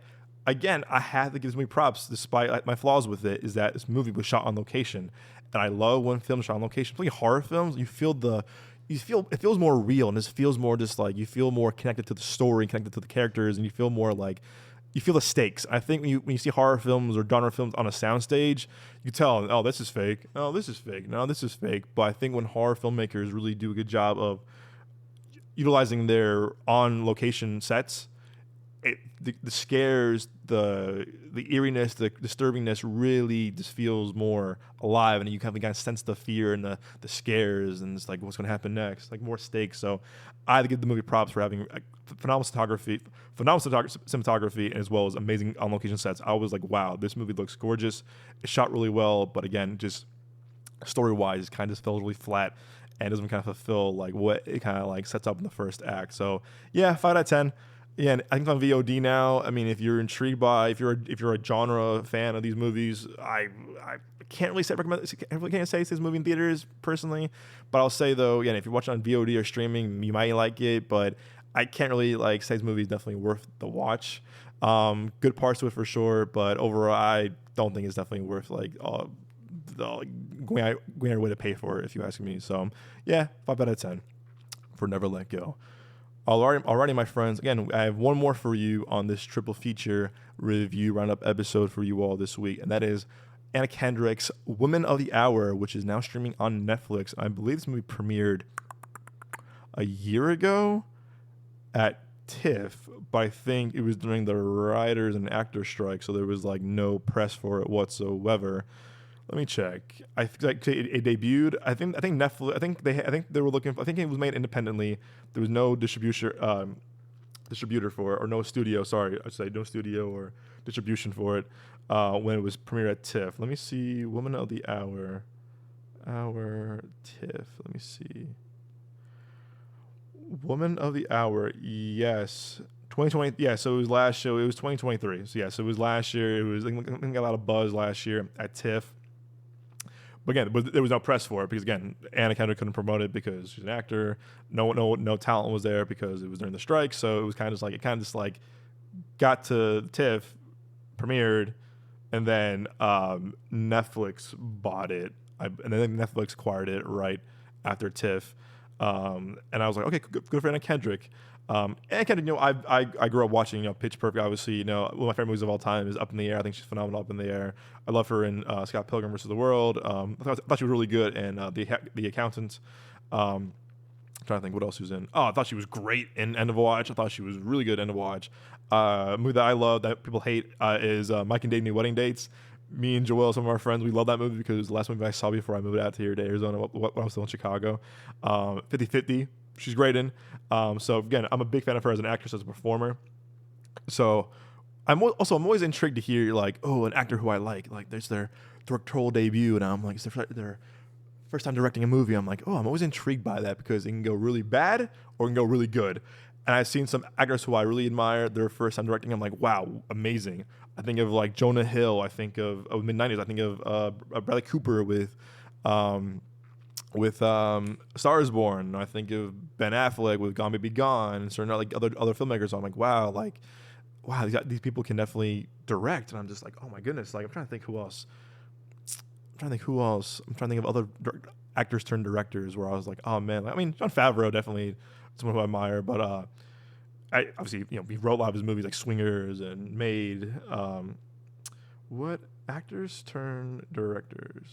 Again, I have to give this movie props, despite my flaws with it, is that this movie was shot on location, and I love when films shot on location. Particularly horror films, it feels more real, and this feels more just like you feel more connected to the story, connected to the characters, and you feel more like you feel the stakes. I think when you see horror films or genre films on a soundstage, you tell, oh, this is fake. Oh, this is fake. No, this is fake. But I think when horror filmmakers really do a good job of utilizing their on location sets, the scares, the eeriness, the disturbingness really just feels more alive, and you kind of sense the fear and the scares, and it's like what's going to happen next, like more stakes. So I had to give the movie props for having phenomenal cinematography, as well as amazing on location sets. I was like, wow, this movie looks gorgeous. It's shot really well, but again, just story wise, kind of feels really flat and doesn't kind of fulfill like what it kind of like sets up in the first act. So yeah, 5 out of 10. Yeah, I think on VOD now. I mean, if you're intrigued by, if you're a genre fan of these movies, I can't really say this movie in theaters personally, but I'll say though, again, if you're watching on VOD or streaming, you might like it, but I can't really like say this movie is definitely worth the watch. Good parts to it for sure, but overall, I don't think it's definitely worth like going out of your way to pay for it, if you ask me. So yeah, 5 out of 10 for Never Let Go. Alrighty, my friends. Again, I have one more for you on this triple feature review roundup episode for you all this week, and that is Anna Kendrick's Woman of the Hour, which is now streaming on Netflix. I believe this movie premiered a year ago at TIFF, but I think it was during the writers and actors strike, so there was like no press for it whatsoever. Let me check. I think it debuted. I think Netflix. I think they were looking. I think it was made independently. There was no distributor for it, or no studio. Sorry, I'd say no studio or distribution for it when it was premiered at TIFF. Let me see. Woman of the Hour, TIFF. Let me see. Woman of the Hour. Yes. 2020, yeah, so it was last year. It was 2023. So yeah, so it was last year. It was I think got a lot of buzz last year at TIFF. But again, there was no press for it because again, Anna Kendrick couldn't promote it because she's an actor. No talent was there because it was during the strike. So it was kind of just like got to TIFF, premiered, and then Netflix bought it, and then Netflix acquired it right after TIFF. And I was like, okay, good for Anna Kendrick. And Kendrick, I grew up watching, Pitch Perfect. Obviously, one of my favorite movies of all time is Up in the Air. I think she's phenomenal Up in the Air. I love her in Scott Pilgrim vs. the World. I thought she was really good in The Accountant. I'm trying to think what else she was in. Oh, I thought she was great in End of Watch. I thought she was really good in End of Watch. A movie that I love that people hate is Mike and Dave Need Wedding Dates. Me and Joel, some of our friends, we love that movie because it was the last movie I saw before I moved out here to Arizona when I was still in Chicago. 50-50. She's great in. So again, I'm a big fan of her as an actress, as a performer. So I'm always intrigued to hear like, oh, an actor who I like there's their directorial debut, and I'm like, it's their first time directing a movie. I'm like, oh, I'm always intrigued by that because it can go really bad or it can go really good. And I've seen some actors who I really admire their first time directing. I'm like, wow, amazing. I think of like Jonah Hill. I think of mid '90s. I think of Bradley Cooper um, with Stars Born. I think of Ben Affleck with Gone Baby Gone, and certain like other filmmakers. So I'm like, wow, these people can definitely direct. And I'm just like, oh my goodness. Like I'm trying to think who else. I'm trying to think of other actors turned directors where I was like, oh man. I mean, Jon Favreau definitely someone who I admire, but I obviously he wrote a lot of his movies like Swingers and Made. What actors turn directors?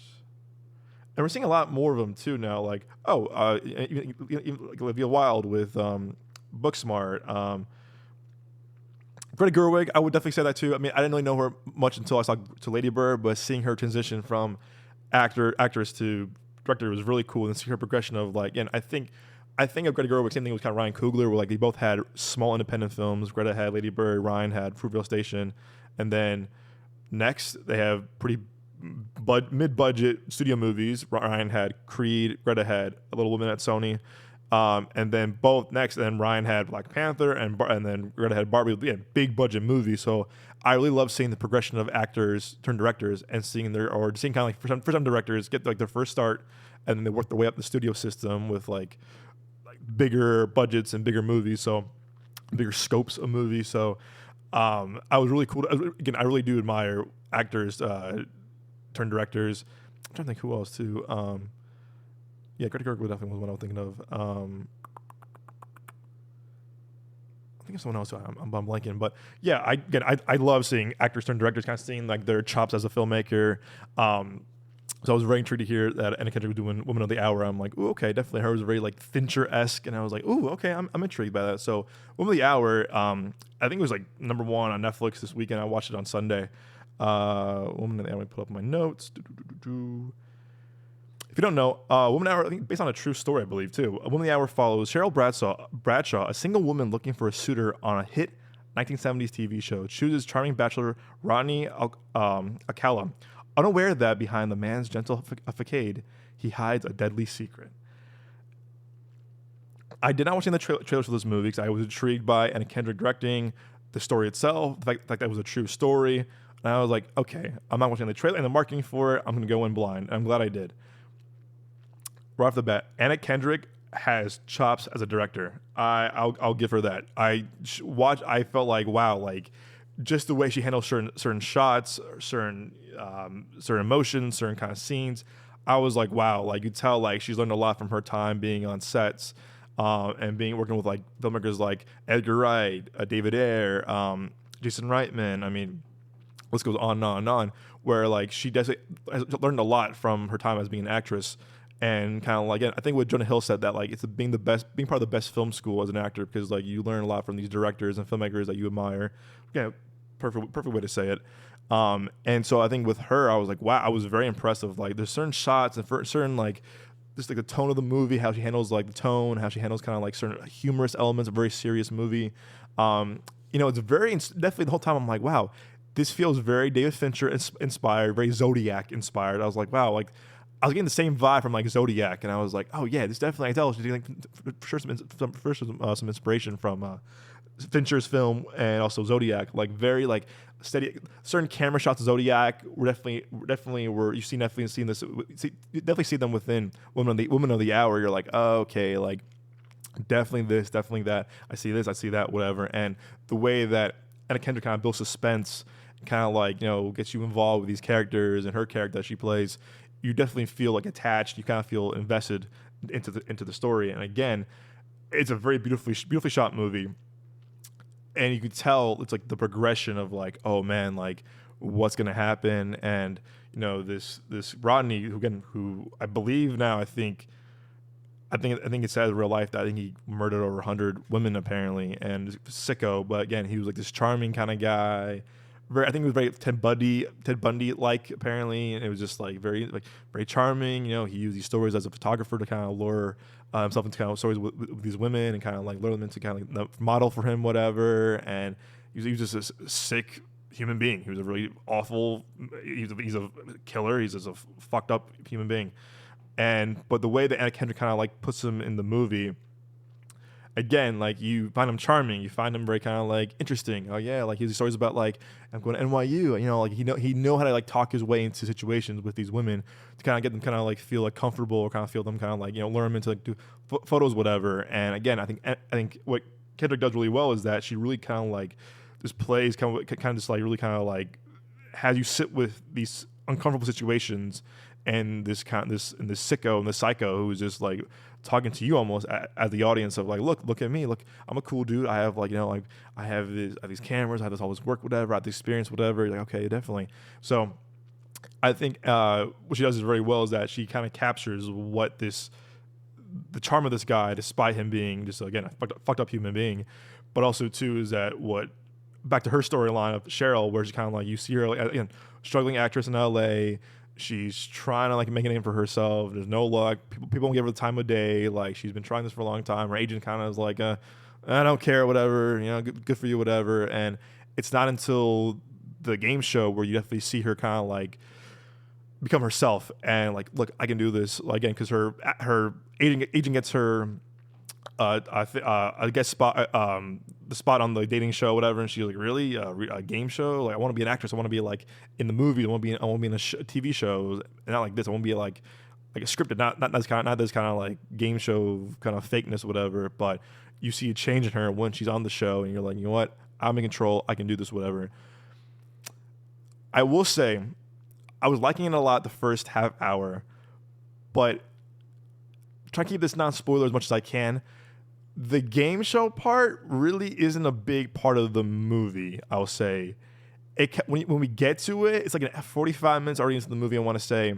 And we're seeing a lot more of them too now. Like even like Olivia Wilde with Booksmart. Greta Gerwig, I would definitely say that too. I mean, I didn't really know her much until I saw to Lady Bird, but seeing her transition from actress to director was really cool, and seeing her progression of like, and I think of Greta Gerwig, same thing with kind of Ryan Coogler, where like they both had small independent films. Greta had Lady Bird, Ryan had Fruitvale Station, and then next they have pretty mid-budget studio movies. Ryan had Creed, Greta had A Little Women at Sony. And then Ryan had Black Panther, and then Greta had Barbie. Yeah, big budget movie. So I really love seeing the progression of actors turn directors, and seeing kind of like first time directors get like their first start, and then they work their way up the studio system with like bigger budgets and bigger movies. So bigger scopes of movies. So I was really cool. Again, I really do admire actors turn directors. I'm trying to think who else too. Yeah, Greta Gerwig definitely was one I was thinking of. I think it's someone else. I'm blanking, but yeah, I love seeing actors turn directors, kind of seeing like their chops as a filmmaker. So I was very intrigued to hear that Anna Kendrick was doing Woman of the Hour. I'm like, ooh, okay, definitely. Her was very like Fincher-esque, and I was like, ooh, okay, I'm intrigued by that. So Woman of the Hour, I think it was like #1 on Netflix this weekend. I watched it on Sunday. Woman of the Hour. Let me pull up my notes. If you don't know, Woman of the Hour, I think based on a true story, I believe, too. A Woman of the Hour follows Cheryl Bradshaw, a single woman looking for a suitor on a hit 1970s TV show, chooses charming bachelor Rodney Alcala, unaware that behind the man's gentle facade, he hides a deadly secret. I did not watch any of the trailers for this movie because I was intrigued by Anna Kendrick directing, the story itself, the fact that it was a true story. And I was like, okay, I'm not watching the trailer and the marketing for it. I'm going to go in blind. And I'm glad I did. Right off the bat, Anna Kendrick has chops as a director. I'll give her that. I felt like, wow, like just the way she handles certain shots, certain emotions, certain kind of scenes. I was like, wow, like you tell like she's learned a lot from her time being on sets, and working with like filmmakers like Edgar Wright, David Ayer, Jason Reitman. I mean, list goes on and on and on. Where like she definitely has learned a lot from her time as being an actress. And kind of like, I think what Jonah Hill said that like it's being part of the best film school as an actor, because like you learn a lot from these directors and filmmakers that you admire. Yeah, perfect way to say it. And so I think with her, I was like, wow, I was very impressed of like there's certain shots and certain like just like the tone of the movie, how she handles like the tone, how she handles kind of like certain humorous elements, a very serious movie. It's definitely the whole time I'm like, wow, this feels very David Fincher inspired, very Zodiac inspired. I was like, wow, like. I was getting the same vibe from like Zodiac, and I was like, "Oh yeah, this definitely." I tell she's getting for sure some inspiration from Fincher's film and also Zodiac. Like very like steady, certain camera shots of Zodiac were definitely were you definitely see them within Woman of the Hour. You're like, oh, okay, like definitely this, definitely that. I see this, I see that, whatever. And the way that Anna Kendrick kind of builds suspense, kind of like gets you involved with these characters and her character that she plays. You definitely feel like attached. You kind of feel invested into the story. And again, it's a very beautifully shot movie. And you can tell it's like the progression of like, oh man, like what's gonna happen. And this Rodney, who I believe now, I think it says in real life that I think he murdered over 100 women apparently, and sicko. But again, he was like this charming kind of guy. I think it was very Ted Bundy like apparently, and it was just like very charming. He used these stories as a photographer to kind of lure himself into kind of stories with these women and kind of like lure them into kind of like the model for him, whatever. And he was just a sick human being. He was a really awful. He's a killer. He's just a fucked up human being. But the way that Anna Kendrick kind of like puts him in the movie, again, like you find him charming, you find him very kind of like interesting. Oh yeah, like his stories about like I'm going to NYU, like he know how to like talk his way into situations with these women to kind of get them kind of like feel like comfortable or kind of feel them kind of like lure them into like do photos, whatever. And again, I think what Kendrick does really well is that she really kind of like just plays kind of just like really kind of like has you sit with these uncomfortable situations and this sicko and this psycho who's just like talking to you almost as the audience of like, look at me, look, I'm a cool dude. I have like like I have these cameras, I have all this work, whatever, I have the experience, whatever. Like, okay, definitely. So I think what she does is very well is that she kind of captures the charm of this guy, despite him being just again a fucked up human being, but also too is that back to her storyline of Cheryl, where she's kind of like you see her like, again, struggling actress in LA. She's trying to like make a name for herself. There's no luck. People don't give her the time of day. Like she's been trying this for a long time. Her agent kind of is like, I don't care, whatever. Good for you, whatever. And it's not until the game show where you definitely see her kind of like become herself and like, look, I can do this. Like, again, because her agent gets her I guess the spot on the dating show, whatever, and she's like, really, a game show? Like, I want to be an actress. I want to be like in the movie. I want to be in a TV show, not like this. I want to be like a scripted, not this kind of like game show kind of fakeness, whatever. But you see a change in her when she's on the show, and you're like, you know what? I'm in control. I can do this, whatever. I will say, I was liking it a lot the first half hour, but try to keep this non-spoiler as much as I can. The game show part really isn't a big part of the movie, I'll say. When we get to it, it's like 45 minutes already into the movie, I want to say,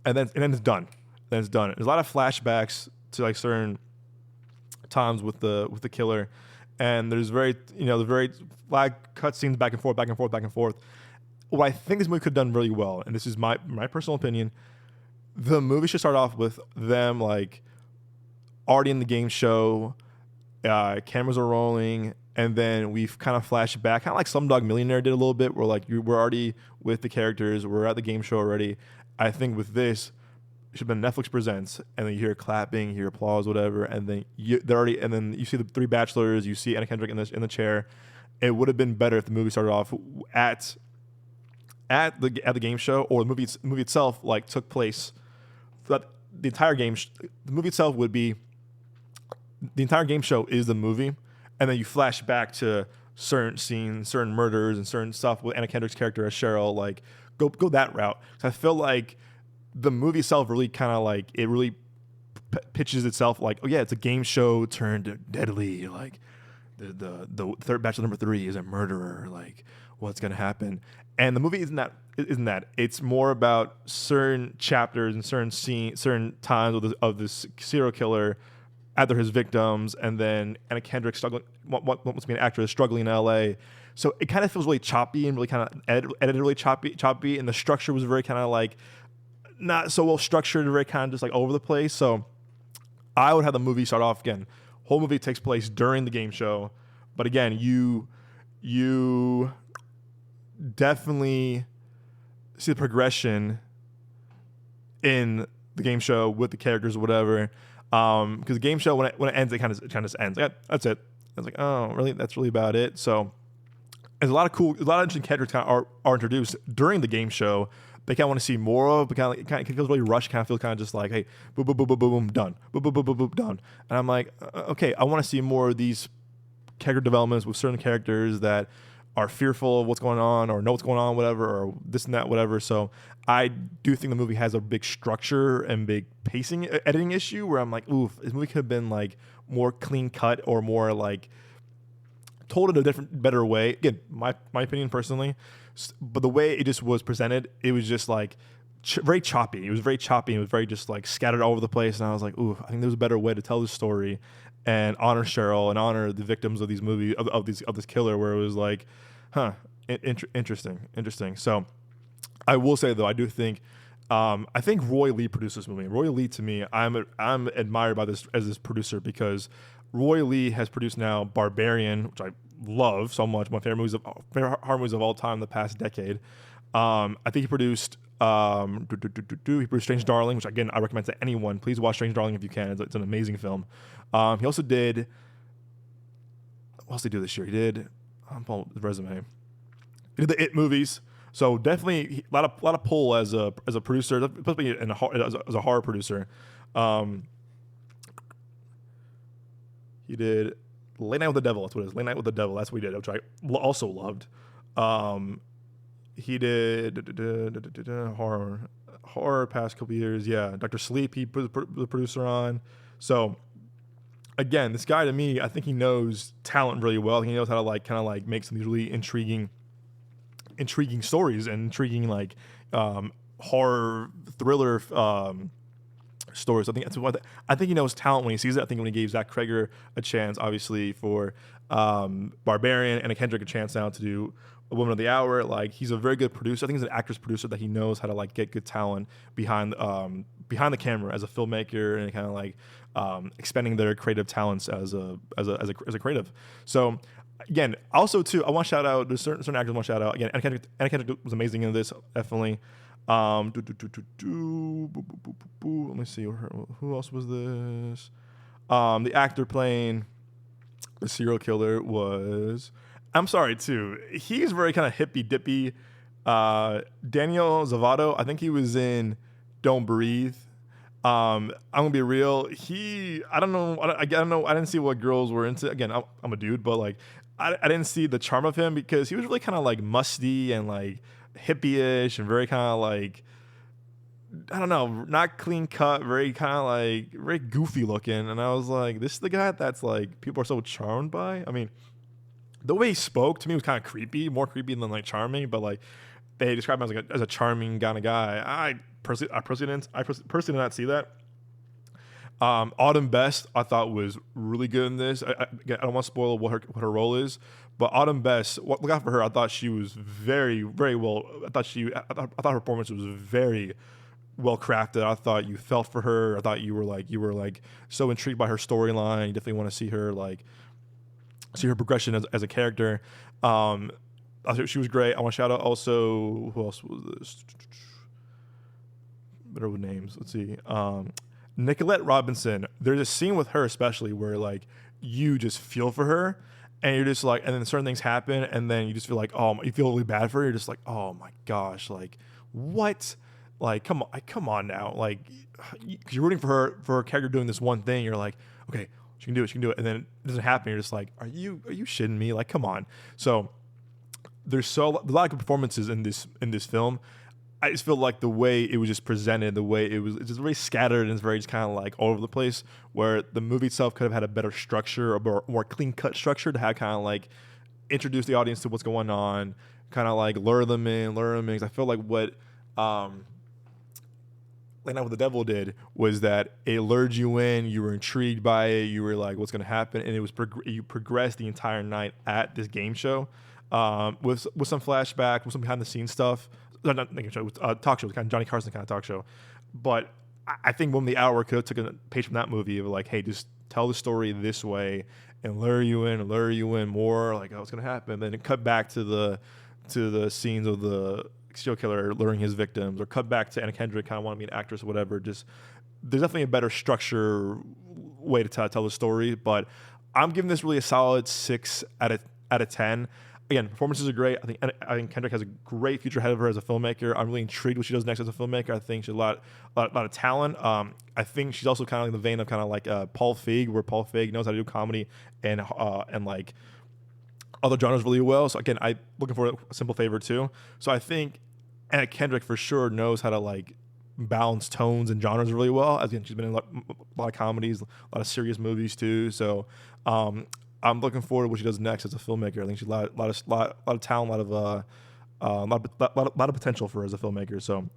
and then it's done. Then it's done. There's a lot of flashbacks to like certain times with the killer, and there's the very flag cutscenes back and forth, back and forth, back and forth. What I think this movie could have done really well, and this is my personal opinion, the movie should start off with them like already in the game show, cameras are rolling, and then we've kind of flashed back, kind of like Slumdog Millionaire did a little bit, where like we're already with the characters, we're at the game show already. I think with this, it should have been Netflix Presents, and then you hear clapping, you hear applause, whatever, and then then you see the three bachelors, you see Anna Kendrick in the chair. It would have been better if the movie started off at the game show, or the movie itself like took place. That the entire game, the movie itself would be. The entire game show is the movie, and then you flash back to certain scenes, certain murders, and certain stuff with Anna Kendrick's character as Cheryl. Like, go that route. So I feel like the movie itself really kind of like it really pitches itself like, oh yeah, it's a game show turned deadly. Like the third bachelor number 3 is a murderer. Like, what's gonna happen? And the movie isn't that. It's more about certain chapters and certain scenes, certain times of this serial killer after his victims, and then Anna Kendrick struggling, wants to be an actress, struggling in LA. So it kind of feels really choppy and really kind of edited really choppy, and the structure was very kind of like not so well structured, very kind of just like over the place. So I would have the movie start off again. Whole movie takes place during the game show, but again, you definitely see the progression in the game show with the characters or whatever. Because the game show when it ends, it kind of just ends. Like, that's it. I was like, oh, really? That's really about it. So there's a lot of interesting characters kind of are introduced during the game show. They kind of want to see more of, but kind of feels really rushed. Kind of feels kind of just like, hey, boom, boom, boom, boom, boom, boom, done, boom, boom, boom, boom, boom, done. And I'm like, okay, I want to see more of these character developments with certain characters that are fearful of what's going on or know what's going on, whatever, or this and that, whatever. So I do think the movie has a big structure and big pacing, editing issue where I'm like, oof, this movie could have been like more clean cut or more like told in a different, better way. Again, my opinion personally, but the way it just was presented, it was just like very choppy. It was very choppy. It was very just like scattered all over the place. And I was like, ooh, I think there's a better way to tell this story and honor Cheryl and honor the victims of these movies of this killer, where it was like, interesting. So I will say though, I do think I think Roy Lee produced this movie. Roy Lee, to me, I'm admired by this as this producer, because Roy Lee has produced now Barbarian, which I love so much. My favorite horror movies of all time, the past decade. I think he produced. He produced Strange Darling, which again I recommend to anyone. Please watch Strange Darling if you can. It's an amazing film. He also did. What else did he do this year? He did. I'm pulling the resume. He did the It movies. So definitely a lot of pull as a producer, especially as a horror producer. He did Late Night with the Devil. That's what it is. Late Night with the Devil. That's what he did, which I also loved. He did horror past couple years. Yeah, Dr. Sleep. He put the producer on. So again, this guy to me, I think he knows talent really well. He knows how to kind of make some of these really intriguing stories and intriguing horror thriller stories. I think that's what I think he knows talent when he sees it. I think when he gave Zach Cregger a chance, obviously for Barbarian, and Kendrick a chance now to do A Woman of the Hour. He's a very good producer. I think he's an actress producer that he knows how to get good talent behind the camera as a filmmaker, and kind of expanding their creative talents as a creative. So again, also too, I want to shout out. There's certain actors I want to shout out. Again, Anna Kendrick was amazing in this, definitely. Let me see. Who else was this? The actor playing the serial killer was. I'm sorry too. He's very kind of hippy dippy. Daniel Zavato. I think he was in Don't Breathe. I'm gonna be real. I don't know. I don't know. I didn't see what girls were into. Again, I'm a dude, but I didn't see the charm of him because he was really kind of musty and hippie-ish and very kind of I don't know, not clean cut, very kind of very goofy looking. And I was like, this is the guy that's people are so charmed by. I mean, the way he spoke to me was kind of creepy, more creepy than charming, but they described him as a charming kind of guy. I personally did not see that. Autumn Best I thought was really good in this. I don't want to spoil what her role is, but Autumn Best, look out for her. I thought she was very, very well. I thought her performance was very well crafted. I thought you felt for her. I thought you were so intrigued by her storyline. You definitely want to see her see her progression as a character. I thought she was great. I want to shout out also, who else was this? Better with names. Let's see. Nicolette Robinson. There's a scene with her especially where you just feel for her, and you're just and then certain things happen, and then you just feel you feel really bad for her. You're just oh my gosh, what? Come on now, because you're rooting for her character doing this one thing. You're okay, she can do it, and then it doesn't happen. You're just are you shitting me? Come on. So there's a lot of good performances in this film. I just feel the way it was just presented, the way it's just very scattered, and it's very just kind of all over the place, where the movie itself could have had a better structure, or more clean cut structure to have kind of introduce the audience to what's going on, kind of lure them in. Because I feel what Late Night with the Devil did was that it lured you in, you were intrigued by it, you were what's going to happen, and it was you progressed the entire night at this game show with some flashback, with some behind the scenes stuff. Not game show, talk show, kind of Johnny Carson kind of talk show. But I think Woman of the Hour could have taken a page from that movie of hey, just tell the story this way and lure you in more, what's going to happen. Then it cut back to the scenes of the serial killer luring his victims, or cut back to Anna Kendrick kind of wanting to be an actress or whatever. Just there's definitely a better structure way to tell the story. But I'm giving this really a solid 6 out of 10. Again, performances are great. I think Kendrick has a great future ahead of her as a filmmaker. I'm really intrigued what she does next as a filmmaker. I think she has a lot of talent. I think she's also kind of in the vein of kind of Paul Feig, where Paul Feig knows how to do comedy and other genres really well. So again, I'm looking for a Simple Favor too. So I think Anna Kendrick for sure knows how to balance tones and genres really well. Again, she's been in a lot of comedies, a lot of serious movies too. So I'm looking forward to what she does next as a filmmaker. I think she's a lot of talent, a lot of potential for her as a filmmaker. So,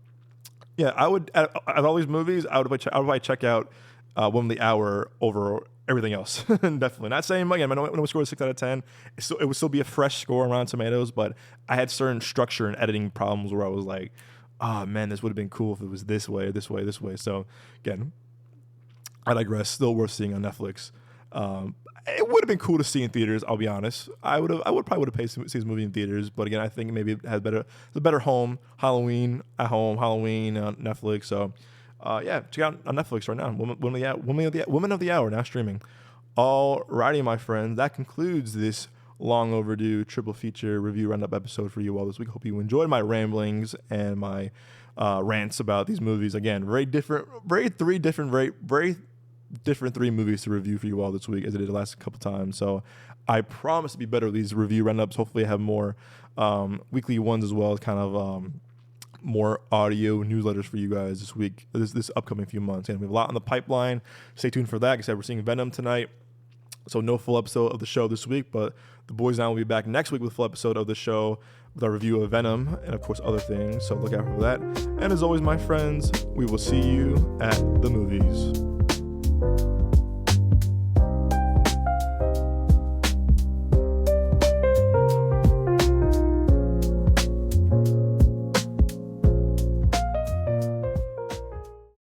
yeah, I would out of all these movies, I would probably check out Woman of the Hour over everything else. Definitely not saying again. I know we scored a 6 out of 10. It would still be a fresh score on Rotten Tomatoes, but I had certain structure and editing problems where I was oh man, this would have been cool if it was this way. So again, I digress. Still worth seeing on Netflix. It would have been cool to see in theaters. I'll be honest. I probably would have paid to see this movie in theaters. But again, I think maybe it has it's a better home. Halloween at home. Halloween on Netflix. So, check out on Netflix right now. Woman of the Hour now streaming. Alrighty, my friends. That concludes this long overdue triple feature review roundup episode for you all this week. Hope you enjoyed my ramblings and my rants about these movies. Again, very different three movies to review for you all this week as I did the last couple times. So I promise to be better with these review roundups. Hopefully I have more weekly ones as well, kind of more audio newsletters for you guys this upcoming few months. And we have a lot on the pipeline. Stay tuned for that. Like I said, we're seeing Venom tonight. So no full episode of the show this week, but the boys now will be back next week with a full episode of the show with our review of Venom and, of course, other things. So look out for that. And as always, my friends, we will see you at the movies.